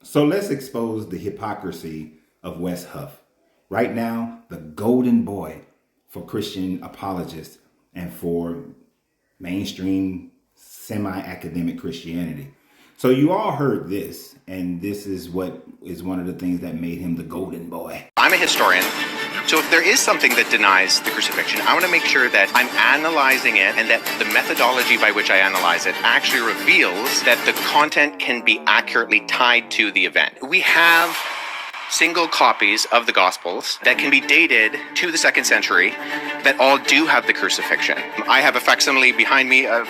So let's expose the hypocrisy of Wes Huff. Right now, the golden boy for Christian apologists and for mainstream semi-academic Christianity. So you all heard this, and this is what is one of the things that made him the golden boy. I'm a historian, so if there is something that denies the crucifixion, I want to make sure that I'm analyzing it and that the methodology by which I analyze it actually reveals that the content can be accurately tied to the event. We have single copies of the Gospels that can be dated to the 2nd century that all do have the crucifixion. I have a facsimile behind me of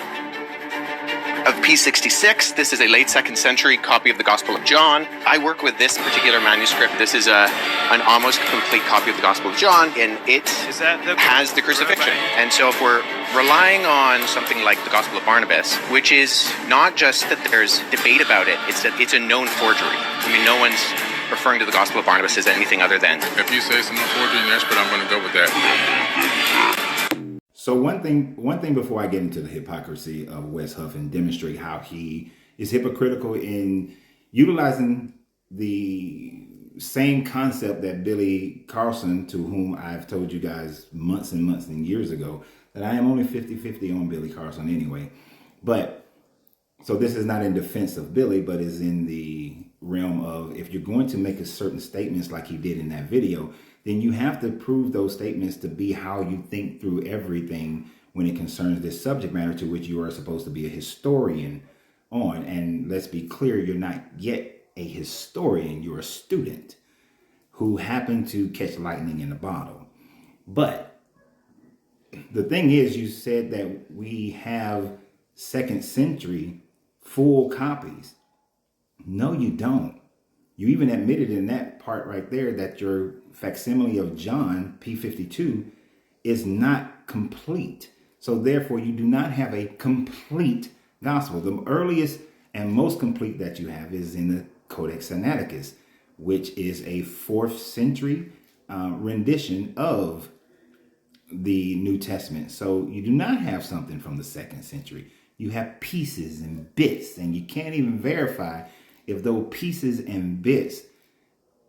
P66. This is a late 2nd century copy of the Gospel of John. I work with this particular manuscript. This is an almost complete copy of the Gospel of John, and it has the crucifixion. And so if we're relying on something like the Gospel of Barnabas, which is not just that there's debate about it, it's that it's a known forgery. I mean, no one's referring to the Gospel of Barnabas as anything other than. If you say it's a known forgery, an expert, I'm going to go with that. So one thing before I get into the hypocrisy of Wes Huff and demonstrate how he is hypocritical in utilizing the same concept that Billy Carson, to whom I've told you guys months and months and years ago, that I am only 50-50 on Billy Carson anyway. But so this is not in defense of Billy, but is in the realm of, if you're going to make a certain statements like he did in that video, then you have to prove those statements to be how you think through everything when it concerns this subject matter to which you are supposed to be a historian on. And let's be clear, you're not yet a historian, you're a student who happened to catch lightning in a bottle. But the thing is, you said that we have 2nd century full copies. No, you don't. You even admitted in that part right there that your facsimile of John, P52, is not complete. So therefore, you do not have a complete gospel. The earliest and most complete that you have is in the Codex Sinaiticus, which is a 4th century rendition of the New Testament. So you do not have something from the 2nd century. You have pieces and bits, and you can't even verify if those pieces and bits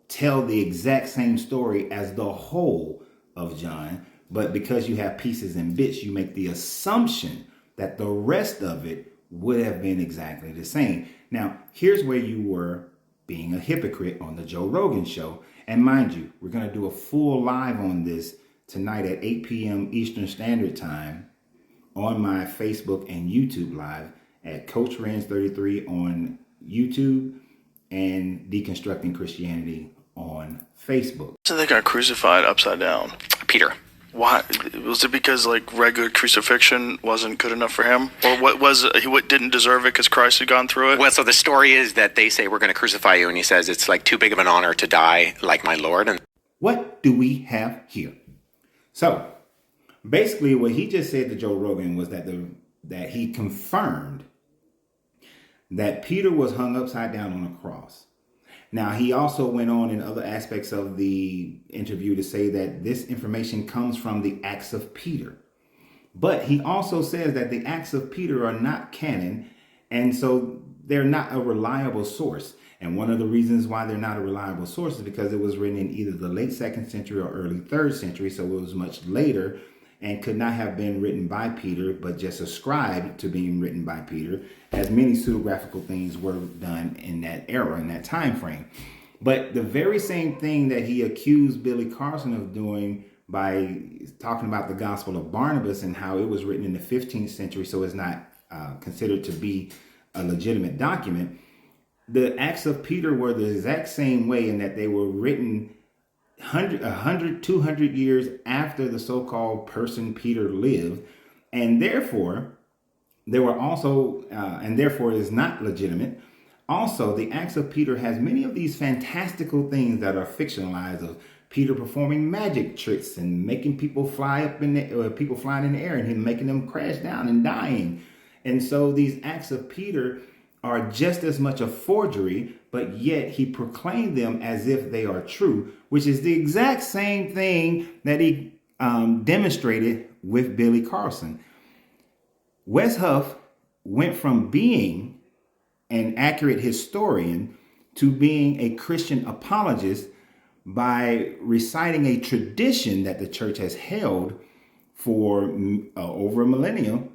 tell the exact same story as the whole of John. But because you have pieces and bits, you make the assumption that the rest of it would have been exactly the same. Now, here's where you were being a hypocrite on the Joe Rogan show. And mind you, we're going to do a full live on this tonight at 8 p.m. Eastern Standard Time on my Facebook and YouTube live at Coach Renz33 on YouTube and Deconstructing Christianity on Facebook. So they got crucified upside down. Peter. Why? Was it because like regular crucifixion wasn't good enough for him? Or what was it? He didn't deserve it because Christ had gone through it? Well, so the story is that they say, we're going to crucify you. And he says, it's like too big of an honor to die like my Lord. And what do we have here? So basically what he just said to Joe Rogan was that he confirmed that Peter was hung upside down on a cross. Now, he also went on in other aspects of the interview to say that this information comes from the Acts of Peter. But he also says that the Acts of Peter are not canon, and so they're not a reliable source. And one of the reasons why they're not a reliable source is because it was written in either the late 2nd century or early 3rd century, so it was much later and could not have been written by Peter, but just ascribed to being written by Peter, as many pseudographical things were done in that era, in that time frame. But the very same thing that he accused Billy Carson of doing by talking about the Gospel of Barnabas and how it was written in the 15th century, so it's not considered to be a legitimate document, the Acts of Peter were the exact same way in that they were written 100, 200 years after the so-called person Peter lived, and therefore they were also, and therefore is not legitimate. Also, the Acts of Peter has many of these fantastical things that are fictionalized of Peter performing magic tricks and making people fly up in the, people flying in the air and him making them crash down and dying. And so these Acts of Peter are just as much a forgery, but yet he proclaimed them as if they are true, which is the exact same thing that he demonstrated with Billy Carson. Wes Huff went from being an accurate historian to being a Christian apologist by reciting a tradition that the church has held for over a millennium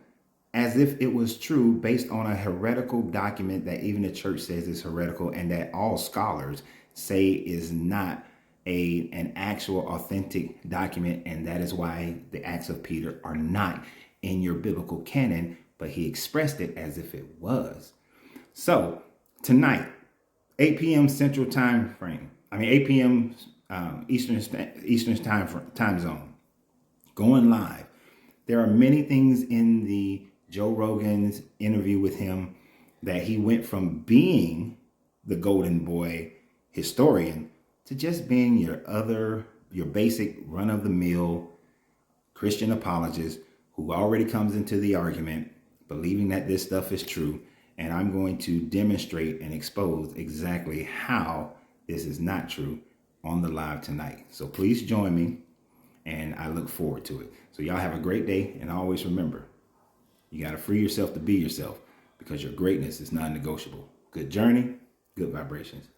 as if it was true, based on a heretical document that even the church says is heretical and that all scholars say is not an actual authentic document. And that is why the Acts of Peter are not in your biblical canon, but he expressed it as if it was. So tonight, 8 p.m. Central Time frame. 8 p.m. Eastern time zone. Going live. There are many things in the Joe Rogan's interview with him that he went from being the golden boy historian to just being your basic run-of-the-mill Christian apologist who already comes into the argument believing that this stuff is true. And I'm going to demonstrate and expose exactly how this is not true on the live tonight. So please join me, and I look forward to it. So y'all have a great day, and always remember, you got to free yourself to be yourself, because your greatness is non-negotiable. Good journey, good vibrations.